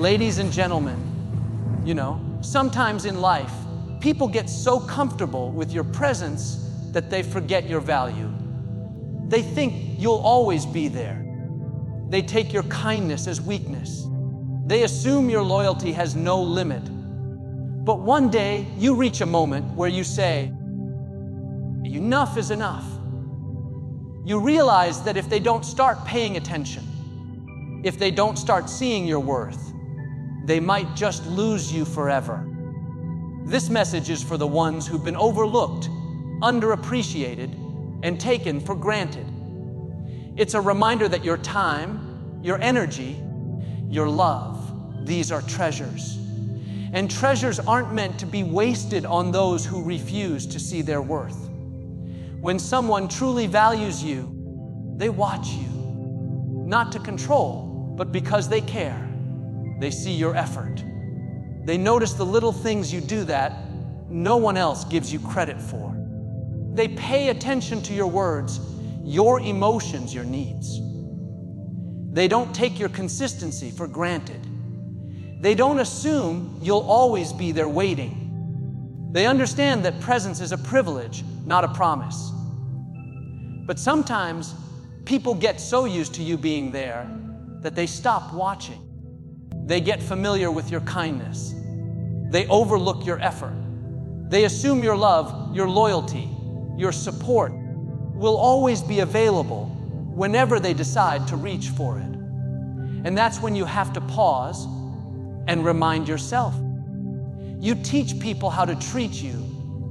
Ladies and gentlemen, sometimes in life, people get so comfortable with your presence that they forget your value. They think you'll always be there. They take your kindness as weakness. They assume your loyalty has no limit. But one day, you reach a moment where you say, enough is enough. You realize that if they don't start paying attention, if they don't start seeing your worth, they might just lose you forever. This message is for the ones who've been overlooked, underappreciated, and taken for granted. It's a reminder that your time, your energy, your love, these are treasures. And treasures aren't meant to be wasted on those who refuse to see their worth. When someone truly values you, they watch you, not to control, but because they care. They see your effort. They notice the little things you do that no one else gives you credit for. They pay attention to your words, your emotions, your needs. They don't take your consistency for granted. They don't assume you'll always be there waiting. They understand that presence is a privilege, not a promise. But sometimes people get so used to you being there that they stop watching. They get familiar with your kindness. They overlook your effort. They assume your love, your loyalty, your support will always be available whenever they decide to reach for it. And that's when you have to pause and remind yourself. You teach people how to treat you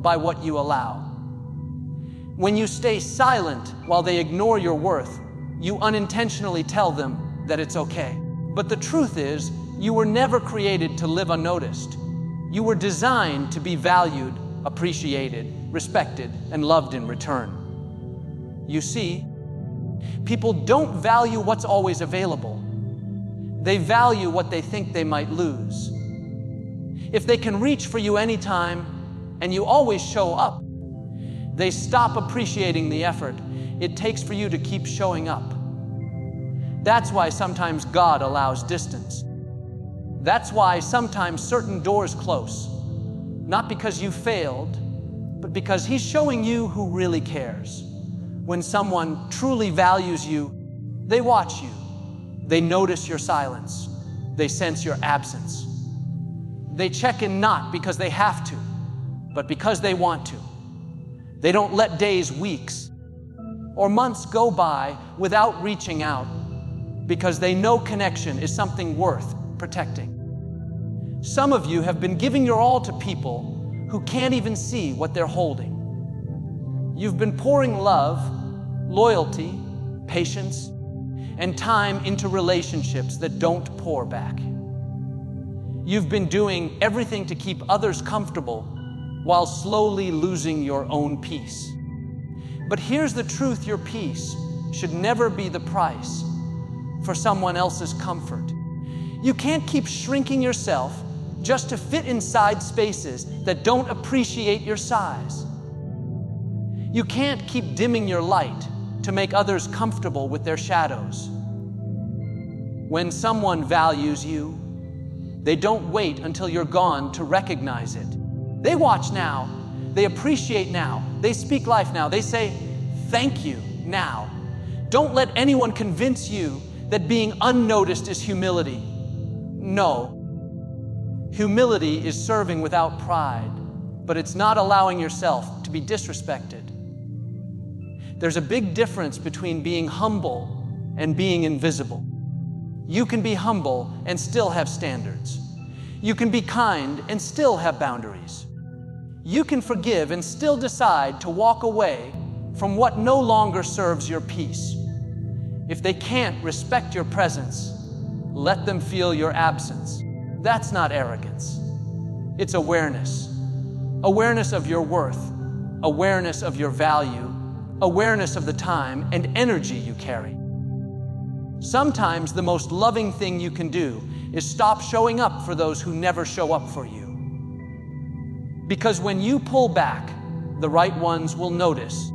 by what you allow. When you stay silent while they ignore your worth, you unintentionally tell them that it's okay. But the truth is, you were never created to live unnoticed. You were designed to be valued, appreciated, respected, and loved in return. You see, people don't value what's always available. They value what they think they might lose. If they can reach for you anytime and you always show up, they stop appreciating the effort it takes for you to keep showing up. That's why sometimes God allows distance. That's why sometimes certain doors close, not because you failed, but because He's showing you who really cares. When someone truly values you, they watch you. They notice your silence. They sense your absence. They check in not because they have to, but because they want to. They don't let days, weeks, or months go by without reaching out because they know connection is something worth protecting. Some of you have been giving your all to people who can't even see what they're holding. You've been pouring love, loyalty, patience, and time into relationships that don't pour back. You've been doing everything to keep others comfortable while slowly losing your own peace. But here's the truth: your peace should never be the price for someone else's comfort. You can't keep shrinking yourself just to fit inside spaces that don't appreciate your size. You can't keep dimming your light to make others comfortable with their shadows. When someone values you, they don't wait until you're gone to recognize it. They watch now, they appreciate now, they speak life now, they say thank you now. Don't let anyone convince you that being unnoticed is humility. No. Humility is serving without pride, but it's not allowing yourself to be disrespected. There's a big difference between being humble and being invisible. You can be humble and still have standards. You can be kind and still have boundaries. You can forgive and still decide to walk away from what no longer serves your peace. If they can't respect your presence, let them feel your absence. That's not arrogance. It's awareness. Awareness of your worth, awareness of your value, awareness of the time and energy you carry. Sometimes the most loving thing you can do is stop showing up for those who never show up for you. Because when you pull back, the right ones will notice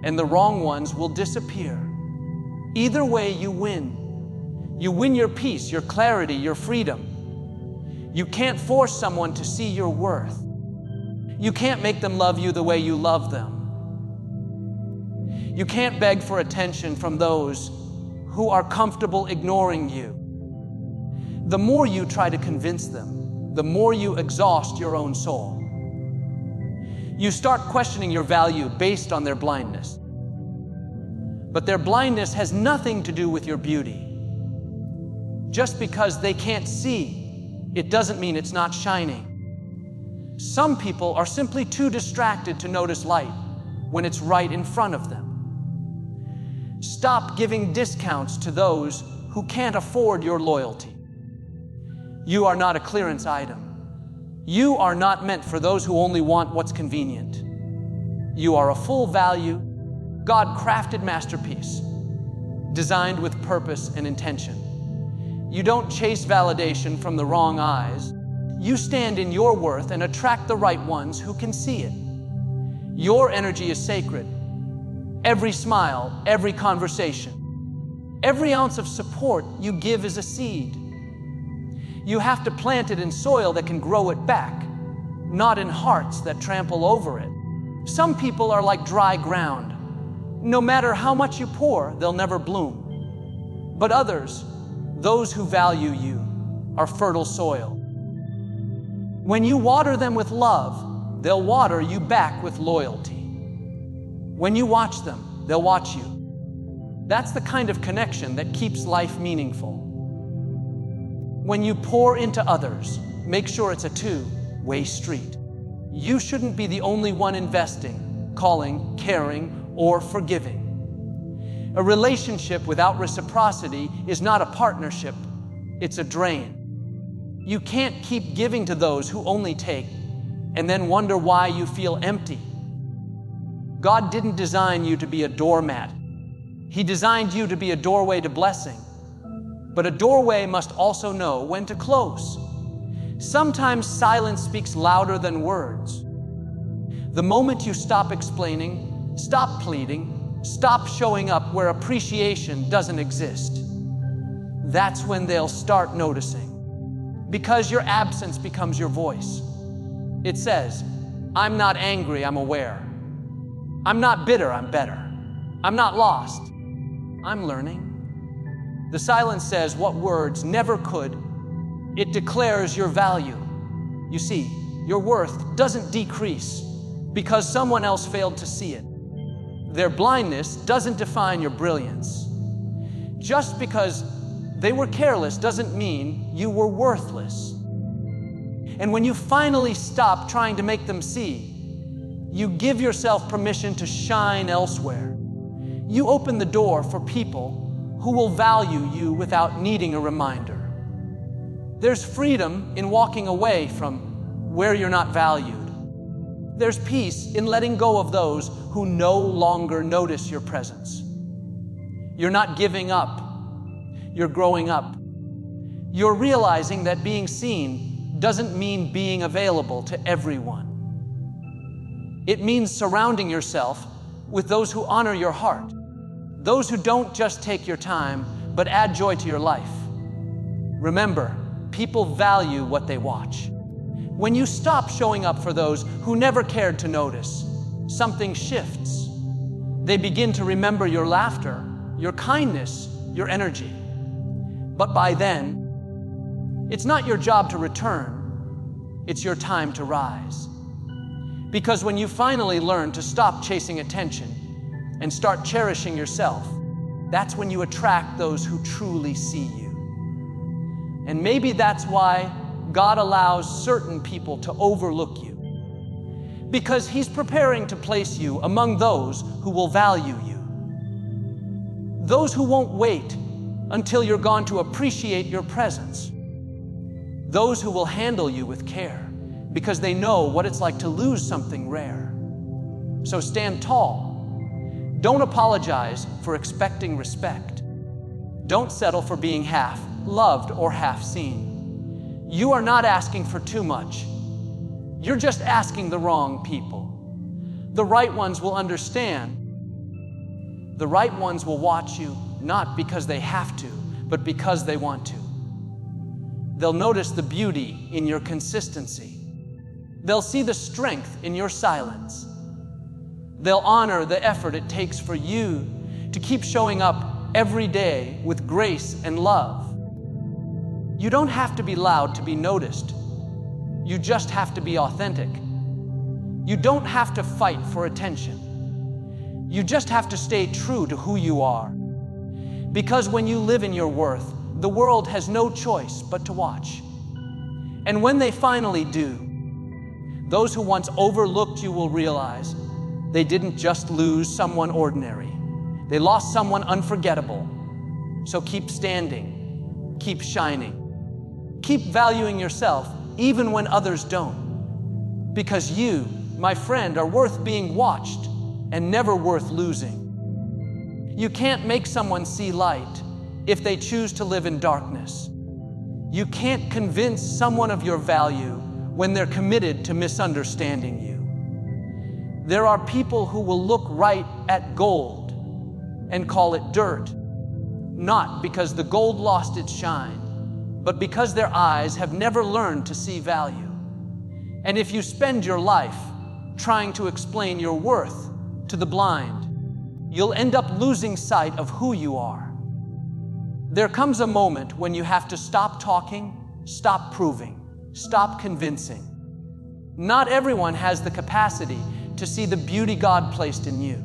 and the wrong ones will disappear. Either way, you win. You win your peace, your clarity, your freedom. You can't force someone to see your worth. You can't make them love you the way you love them. You can't beg for attention from those who are comfortable ignoring you. The more you try to convince them, the more you exhaust your own soul. You start questioning your value based on their blindness. But their blindness has nothing to do with your beauty. Just because they can't see, it doesn't mean it's not shining. Some people are simply too distracted to notice light when it's right in front of them. Stop giving discounts to those who can't afford your loyalty. You are not a clearance item. You are not meant for those who only want what's convenient. You are a full value, God-crafted masterpiece, designed with purpose and intention. You don't chase validation from the wrong eyes. You stand in your worth and attract the right ones who can see it. Your energy is sacred. Every smile, every conversation, every ounce of support you give is a seed. You have to plant it in soil that can grow it back, not in hearts that trample over it. Some people are like dry ground. No matter how much you pour, they'll never bloom. But others, those who value you, are fertile soil. When you water them with love, they'll water you back with loyalty. When you watch them, they'll watch you. That's the kind of connection that keeps life meaningful. When you pour into others, make sure it's a two-way street. You shouldn't be the only one investing, calling, caring, or forgiving. A relationship without reciprocity is not a partnership, it's a drain. You can't keep giving to those who only take and then wonder why you feel empty. God didn't design you to be a doormat. He designed you to be a doorway to blessing. But a doorway must also know when to close. Sometimes silence speaks louder than words. The moment you stop explaining, stop pleading, stop showing up where appreciation doesn't exist, that's when they'll start noticing. Because your absence becomes your voice. It says, I'm not angry, I'm aware. I'm not bitter, I'm better. I'm not lost, I'm learning. The silence says what words never could. It declares your value. You see, your worth doesn't decrease because someone else failed to see it. Their blindness doesn't define your brilliance. Just because they were careless doesn't mean you were worthless. And when you finally stop trying to make them see, you give yourself permission to shine elsewhere. You open the door for people who will value you without needing a reminder. There's freedom in walking away from where you're not valued. There's peace in letting go of those who no longer notice your presence. You're not giving up. You're growing up. You're realizing that being seen doesn't mean being available to everyone. It means surrounding yourself with those who honor your heart, those who don't just take your time, but add joy to your life. Remember, people value what they watch. When you stop showing up for those who never cared to notice, something shifts. They begin to remember your laughter, your kindness, your energy. But by then, it's not your job to return, it's your time to rise. Because when you finally learn to stop chasing attention and start cherishing yourself, that's when you attract those who truly see you. And maybe that's why God allows certain people to overlook you. Because He's preparing to place you among those who will value you. Those who won't wait until you're gone to appreciate your presence. Those who will handle you with care because they know what it's like to lose something rare. So stand tall. Don't apologize for expecting respect. Don't settle for being half loved or half seen. You are not asking for too much. You're just asking the wrong people. The right ones will understand. The right ones will watch you not because they have to, but because they want to. They'll notice the beauty in your consistency. They'll see the strength in your silence. They'll honor the effort it takes for you to keep showing up every day with grace and love. You don't have to be loud to be noticed. You just have to be authentic. You don't have to fight for attention. You just have to stay true to who you are. Because when you live in your worth, the world has no choice but to watch. And when they finally do, those who once overlooked you will realize they didn't just lose someone ordinary. They lost someone unforgettable. So keep standing, keep shining, keep valuing yourself even when others don't. Because you, my friend, are worth being watched and never worth losing. You can't make someone see light if they choose to live in darkness. You can't convince someone of your value when they're committed to misunderstanding you. There are people who will look right at gold and call it dirt, not because the gold lost its shine, but because their eyes have never learned to see value. And if you spend your life trying to explain your worth to the blind, you'll end up losing sight of who you are. There comes a moment when you have to stop talking, stop proving, stop convincing. Not everyone has the capacity to see the beauty God placed in you.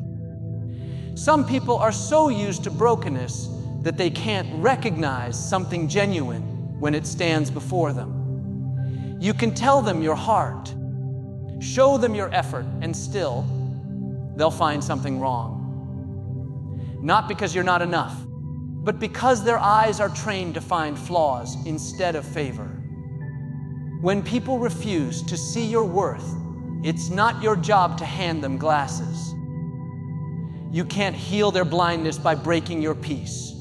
Some people are so used to brokenness that they can't recognize something genuine when it stands before them. You can tell them your heart, show them your effort, and still, they'll find something wrong. Not because you're not enough, but because their eyes are trained to find flaws instead of favor. When people refuse to see your worth, it's not your job to hand them glasses. You can't heal their blindness by breaking your peace.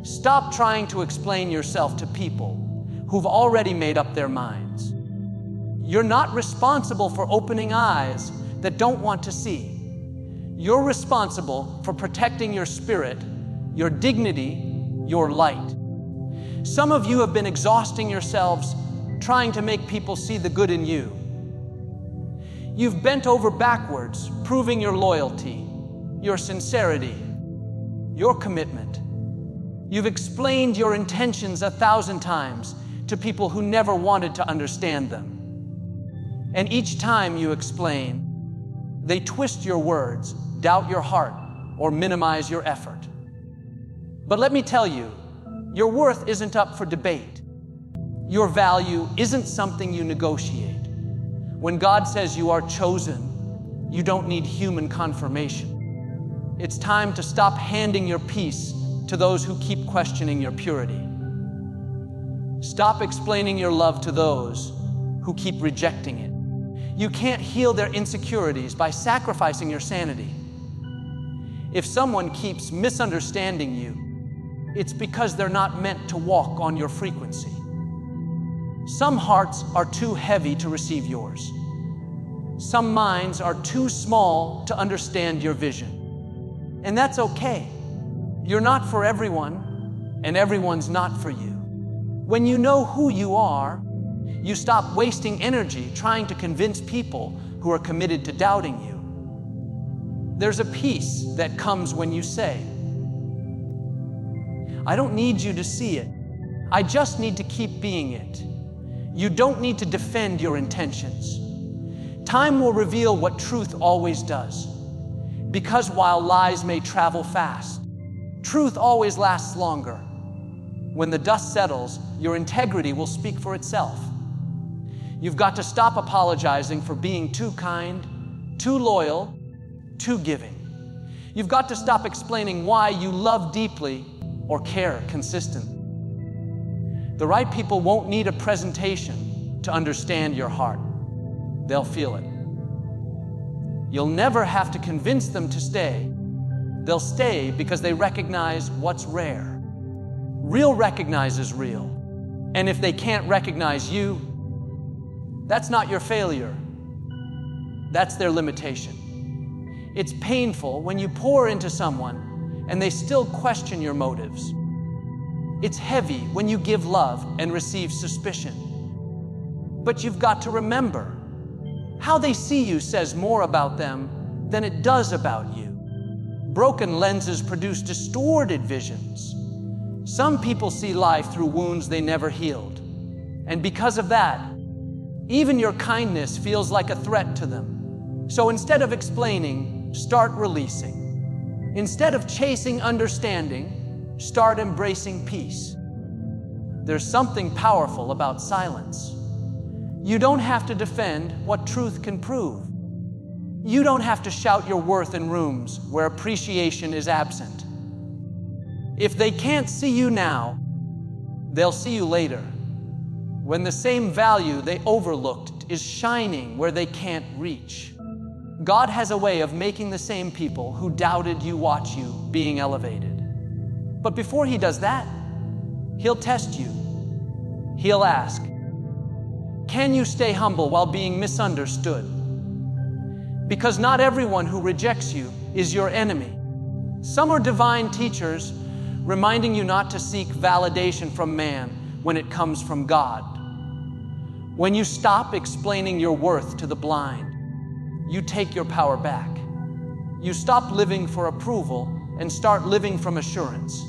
Stop trying to explain yourself to people who've already made up their minds. You're not responsible for opening eyes that don't want to see. You're responsible for protecting your spirit, your dignity, your light. Some of you have been exhausting yourselves trying to make people see the good in you. You've bent over backwards, proving your loyalty, your sincerity, your commitment. You've explained your intentions 1,000 times to people who never wanted to understand them. And each time you explain, they twist your words, doubt your heart, or minimize your effort. But let me tell you, your worth isn't up for debate. Your value isn't something you negotiate. When God says you are chosen, you don't need human confirmation. It's time to stop handing your peace to those who keep questioning your purity. Stop explaining your love to those who keep rejecting it. You can't heal their insecurities by sacrificing your sanity. If someone keeps misunderstanding you, it's because they're not meant to walk on your frequency. Some hearts are too heavy to receive yours. Some minds are too small to understand your vision. And that's okay. You're not for everyone, and everyone's not for you. When you know who you are, you stop wasting energy trying to convince people who are committed to doubting you. There's a peace that comes when you say, I don't need you to see it. I just need to keep being it. You don't need to defend your intentions. Time will reveal what truth always does. Because while lies may travel fast, truth always lasts longer. When the dust settles, your integrity will speak for itself. You've got to stop apologizing for being too kind, too loyal, too giving. You've got to stop explaining why you love deeply or care consistently. The right people won't need a presentation to understand your heart. They'll feel it. You'll never have to convince them to stay. They'll stay because they recognize what's rare. Real recognizes real. And if they can't recognize you, that's not your failure. That's their limitation. It's painful when you pour into someone and they still question your motives. It's heavy when you give love and receive suspicion. But you've got to remember, how they see you says more about them than it does about you. Broken lenses produce distorted visions. Some people see life through wounds they never healed. And because of that, even your kindness feels like a threat to them. So instead of explaining, start releasing. Instead of chasing understanding, start embracing peace. There's something powerful about silence. You don't have to defend what truth can prove. You don't have to shout your worth in rooms where appreciation is absent. If they can't see you now, they'll see you later, when the same value they overlooked is shining where they can't reach. God has a way of making the same people who doubted you watch you being elevated. But before He does that, He'll test you. He'll ask, can you stay humble while being misunderstood? Because not everyone who rejects you is your enemy. Some are divine teachers reminding you not to seek validation from man when it comes from God. When you stop explaining your worth to the blind, you take your power back. You stop living for approval and start living from assurance.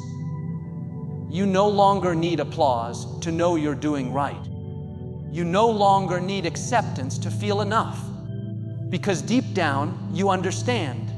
You no longer need applause to know you're doing right. You no longer need acceptance to feel enough, because deep down you understand.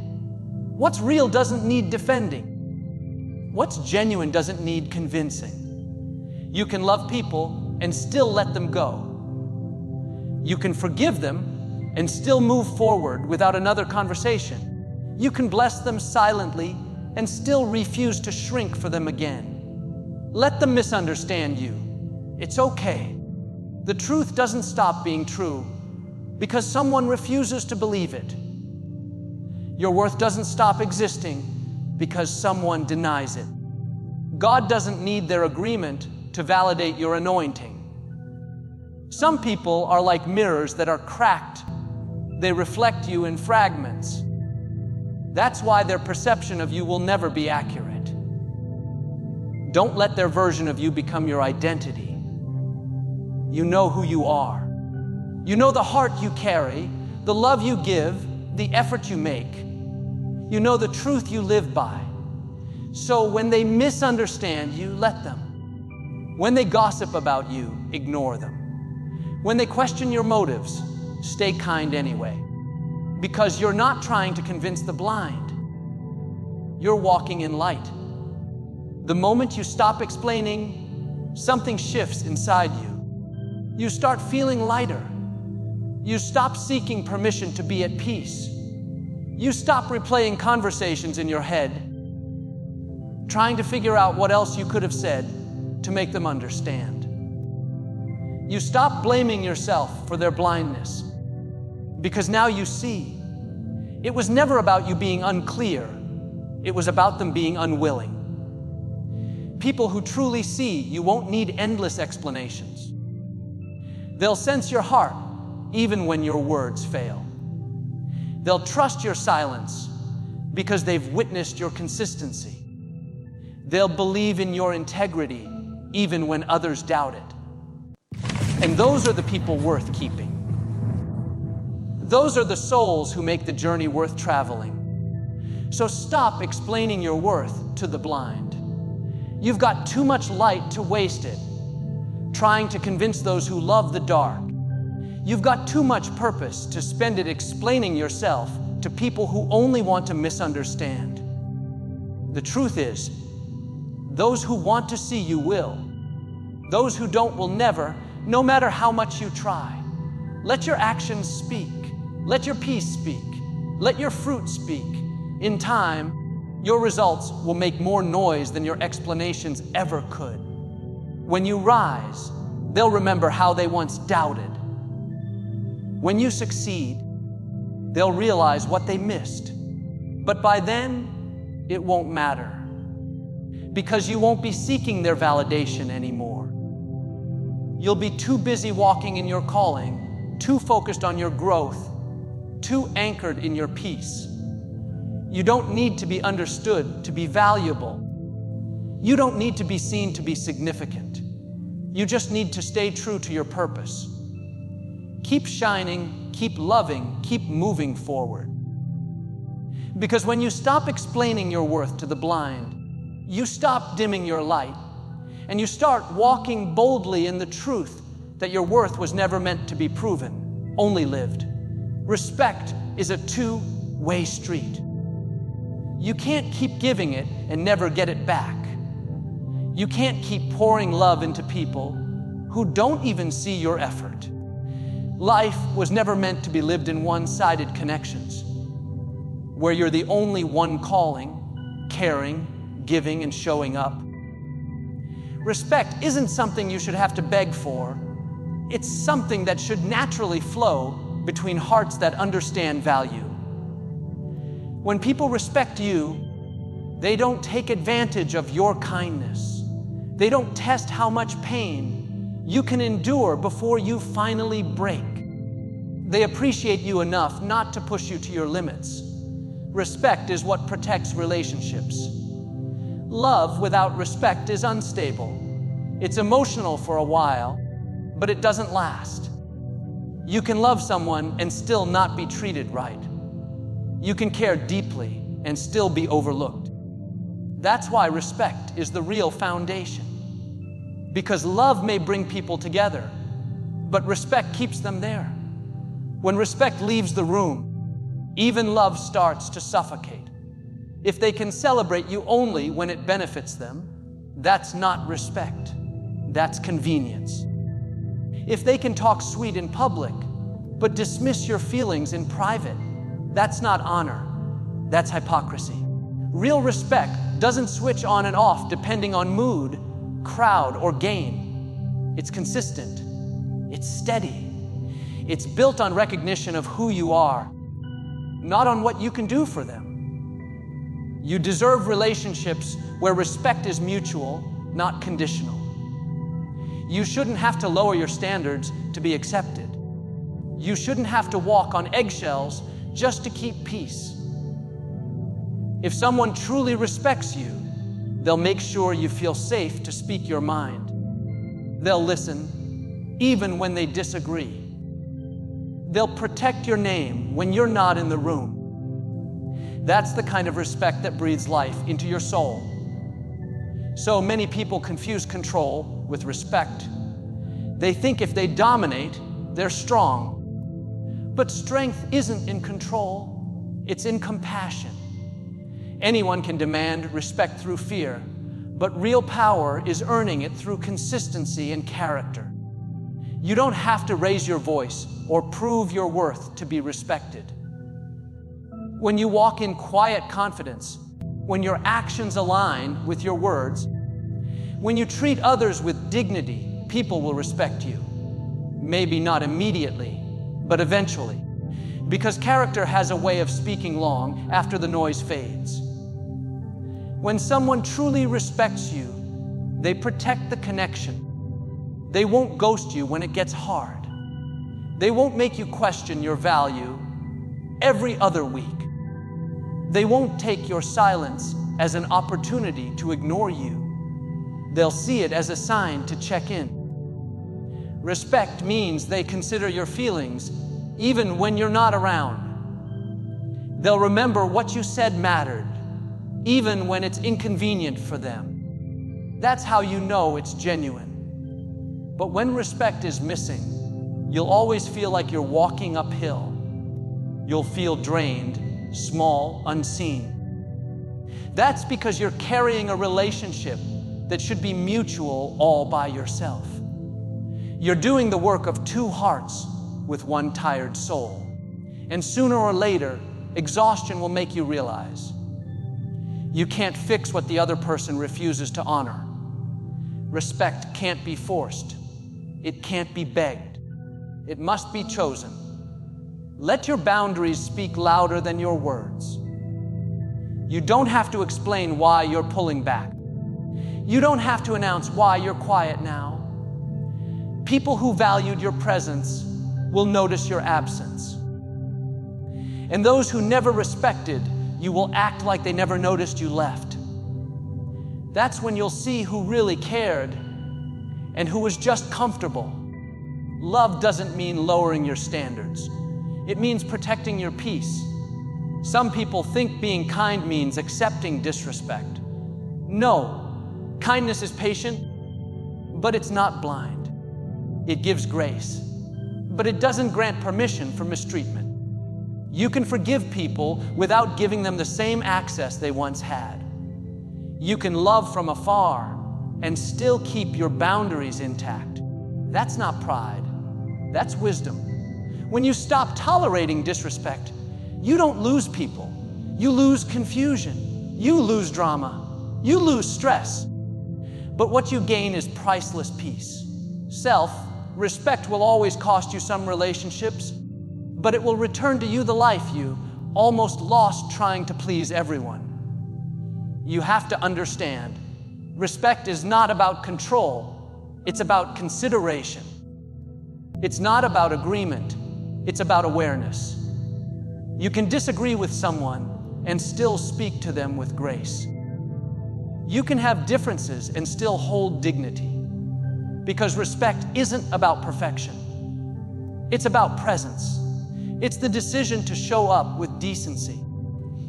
What's real doesn't need defending. What's genuine doesn't need convincing. You can love people and still let them go. You can forgive them and still move forward without another conversation. You can bless them silently and still refuse to shrink for them again. Let them misunderstand you. It's okay. The truth doesn't stop being true because someone refuses to believe it. Your worth doesn't stop existing because someone denies it. God doesn't need their agreement to validate your anointing. Some people are like mirrors that are cracked. They reflect you in fragments. That's why their perception of you will never be accurate. Don't let their version of you become your identity. You know who you are. You know the heart you carry, the love you give, the effort you make. You know the truth you live by. So when they misunderstand you, let them. When they gossip about you, ignore them. When they question your motives, stay kind anyway. Because you're not trying to convince the blind. You're walking in light. The moment you stop explaining, something shifts inside you. You start feeling lighter. You stop seeking permission to be at peace. You stop replaying conversations in your head, trying to figure out what else you could have said to make them understand. You stop blaming yourself for their blindness, because now you see. It was never about you being unclear. It was about them being unwilling. People who truly see you won't need endless explanations. They'll sense your heart even when your words fail. They'll trust your silence because they've witnessed your consistency. They'll believe in your integrity even when others doubt it. And those are the people worth keeping. Those are the souls who make the journey worth traveling. So stop explaining your worth to the blind. You've got too much light to waste it trying to convince those who love the dark. You've got too much purpose to spend it explaining yourself to people who only want to misunderstand. The truth is, those who want to see you will. Those who don't will never, no matter how much you try. Let your actions speak. Let your peace speak. Let your fruit speak. In time, your results will make more noise than your explanations ever could. When you rise, they'll remember how they once doubted. When you succeed, they'll realize what they missed. But by then, it won't matter, because you won't be seeking their validation anymore. You'll be too busy walking in your calling, too focused on your growth, too anchored in your peace. You don't need to be understood to be valuable. You don't need to be seen to be significant. You just need to stay true to your purpose. Keep shining, keep loving, keep moving forward. Because when you stop explaining your worth to the blind, you stop dimming your light, and you start walking boldly in the truth that your worth was never meant to be proven, only lived. Respect is a two-way street. You can't keep giving it and never get it back. You can't keep pouring love into people who don't even see your effort. Life was never meant to be lived in one-sided connections, where you're the only one calling, caring, giving, and showing up. Respect isn't something you should have to beg for. It's something that should naturally flow between hearts that understand value. When people respect you, they don't take advantage of your kindness. They don't test how much pain you can endure before you finally break. They appreciate you enough not to push you to your limits. Respect is what protects relationships. Love without respect is unstable. It's emotional for a while, but it doesn't last. You can love someone and still not be treated right. You can care deeply and still be overlooked. That's why respect is the real foundation. Because love may bring people together, but respect keeps them there. When respect leaves the room, even love starts to suffocate. If they can celebrate you only when it benefits them, that's not respect. That's convenience. If they can talk sweet in public, but dismiss your feelings in private, that's not honor. That's hypocrisy. Real respect doesn't switch on and off depending on mood, crowd, or gain. It's consistent. It's steady. It's built on recognition of who you are, not on what you can do for them. You deserve relationships where respect is mutual, not conditional. You shouldn't have to lower your standards to be accepted. You shouldn't have to walk on eggshells just to keep peace. If someone truly respects you, they'll make sure you feel safe to speak your mind. They'll listen, even when they disagree. They'll protect your name when you're not in the room. That's the kind of respect that breathes life into your soul. So many people confuse control with respect. They think if they dominate, they're strong. But strength isn't in control, it's in compassion. Anyone can demand respect through fear, but real power is earning it through consistency and character. You don't have to raise your voice or prove your worth to be respected. When you walk in quiet confidence, when your actions align with your words, when you treat others with dignity, people will respect you. Maybe not immediately, but eventually. Because character has a way of speaking long after the noise fades. When someone truly respects you, they protect the connection. They won't ghost you when it gets hard. They won't make you question your value every other week. They won't take your silence as an opportunity to ignore you. They'll see it as a sign to check in. Respect means they consider your feelings even when you're not around. They'll remember what you said mattered, even when it's inconvenient for them. That's how you know it's genuine. But when respect is missing, you'll always feel like you're walking uphill. You'll feel drained, small, unseen. That's because you're carrying a relationship that should be mutual all by yourself. You're doing the work of two hearts with one tired soul. And sooner or later, exhaustion will make you realize you can't fix what the other person refuses to honor. Respect can't be forced. It can't be begged. It must be chosen. Let your boundaries speak louder than your words. You don't have to explain why you're pulling back. You don't have to announce why you're quiet now. People who valued your presence will notice your absence. And those who never respected you will act like they never noticed you left. That's when you'll see who really cared and who was just comfortable. Love doesn't mean lowering your standards. It means protecting your peace. Some people think being kind means accepting disrespect. No, kindness is patient, but it's not blind. It gives grace, but it doesn't grant permission for mistreatment. You can forgive people without giving them the same access they once had. You can love from afar and still keep your boundaries intact. That's not pride, that's wisdom. When you stop tolerating disrespect, you don't lose people. You lose confusion. You lose drama. You lose stress. But what you gain is priceless peace. Self-respect will always cost you some relationships, but it will return to you the life you almost lost trying to please everyone. You have to understand, respect is not about control, it's about consideration. It's not about agreement, it's about awareness. You can disagree with someone and still speak to them with grace. You can have differences and still hold dignity, because respect isn't about perfection. It's about presence. It's the decision to show up with decency,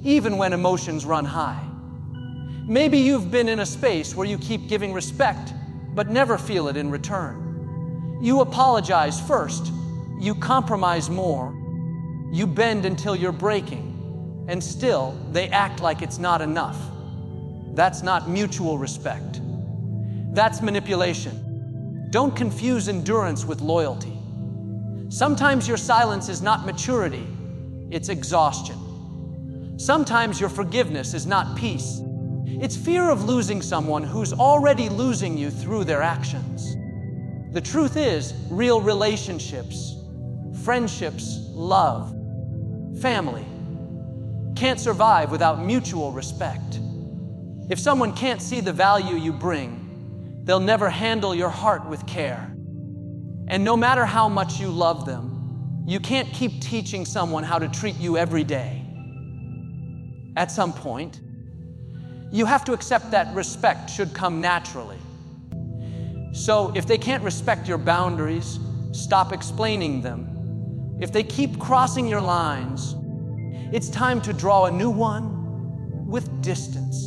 even when emotions run high. Maybe you've been in a space where you keep giving respect, but never feel it in return. You apologize first, you compromise more, you bend until you're breaking, and still they act like it's not enough. That's not mutual respect. That's manipulation. Don't confuse endurance with loyalty. Sometimes your silence is not maturity, it's exhaustion. Sometimes your forgiveness is not peace. It's fear of losing someone who's already losing you through their actions. The truth is, real relationships, friendships, love, family, can't survive without mutual respect. If someone can't see the value you bring, they'll never handle your heart with care. And no matter how much you love them, you can't keep teaching someone how to treat you every day. At some point, you have to accept that respect should come naturally. So if they can't respect your boundaries, stop explaining them. If they keep crossing your lines, it's time to draw a new one with distance.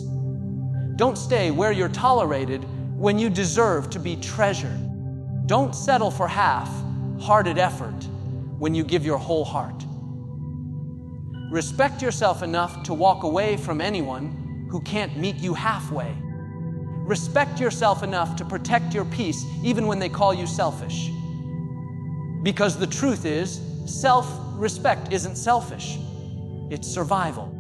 Don't stay where you're tolerated when you deserve to be treasured. Don't settle for half-hearted effort when you give your whole heart. Respect yourself enough to walk away from anyone who can't meet you halfway. Respect yourself enough to protect your peace even when they call you selfish. Because the truth is, self-respect isn't selfish, it's survival.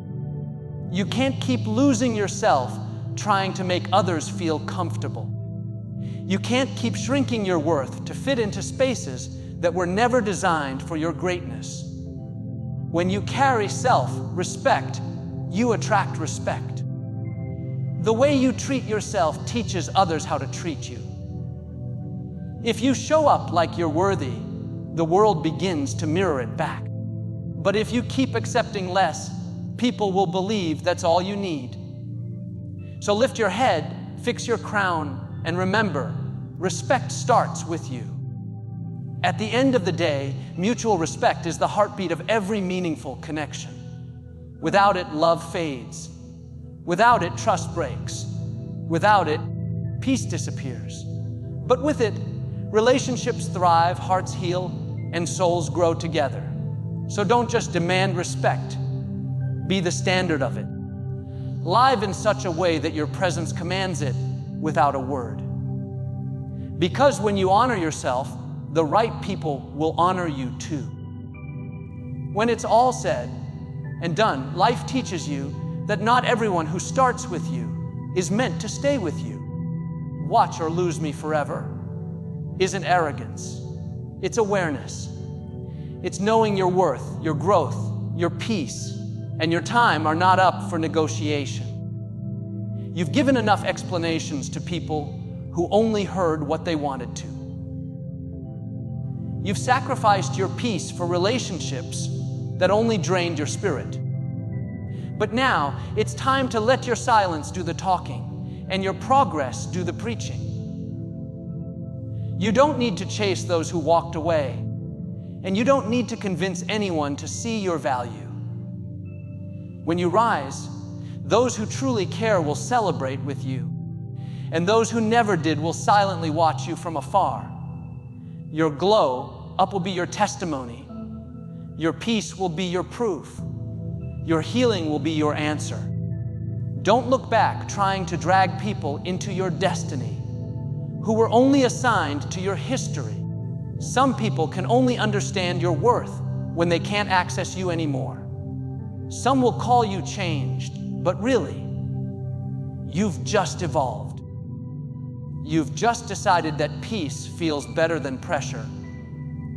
You can't keep losing yourself trying to make others feel comfortable. You can't keep shrinking your worth to fit into spaces that were never designed for your greatness. When you carry self-respect, you attract respect. The way you treat yourself teaches others how to treat you. If you show up like you're worthy, the world begins to mirror it back. But if you keep accepting less, people will believe that's all you need. So lift your head, fix your crown, and remember, respect starts with you. At the end of the day, mutual respect is the heartbeat of every meaningful connection. Without it, love fades. Without it, trust breaks. Without it, peace disappears. But with it, relationships thrive, hearts heal, and souls grow together. So don't just demand respect, be the standard of it. Live in such a way that your presence commands it without a word. Because when you honor yourself, the right people will honor you too. When it's all said and done, life teaches you that not everyone who starts with you is meant to stay with you. Watch or lose me forever isn't arrogance, it's awareness. It's knowing your worth, your growth, your peace, and your time are not up for negotiation. You've given enough explanations to people who only heard what they wanted to. You've sacrificed your peace for relationships that only drained your spirit. But now, it's time to let your silence do the talking and your progress do the preaching. You don't need to chase those who walked away, and you don't need to convince anyone to see your value. When you rise, those who truly care will celebrate with you, and those who never did will silently watch you from afar. Your glow up will be your testimony. Your peace will be your proof. Your healing will be your answer. Don't look back trying to drag people into your destiny who were only assigned to your history. Some people can only understand your worth when they can't access you anymore. Some will call you changed, but really, you've just evolved. You've just decided that peace feels better than pressure.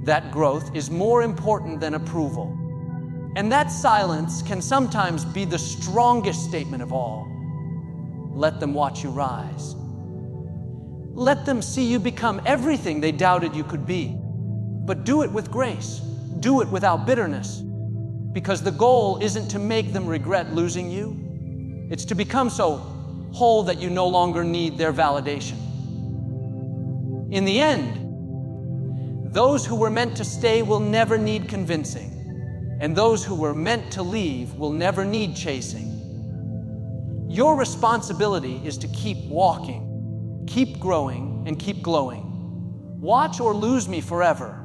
That growth is more important than approval. And that silence can sometimes be the strongest statement of all. Let them watch you rise. Let them see you become everything they doubted you could be. But do it with grace. Do it without bitterness. Because the goal isn't to make them regret losing you. It's to become so whole that you no longer need their validation. In the end, those who were meant to stay will never need convincing, and those who were meant to leave will never need chasing. Your responsibility is to keep walking, keep growing, and keep glowing. Watch or lose me forever.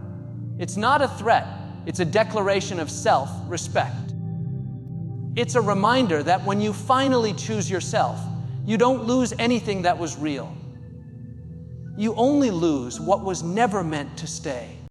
It's not a threat, it's a declaration of self-respect. It's a reminder that when you finally choose yourself, you don't lose anything that was real. You only lose what was never meant to stay.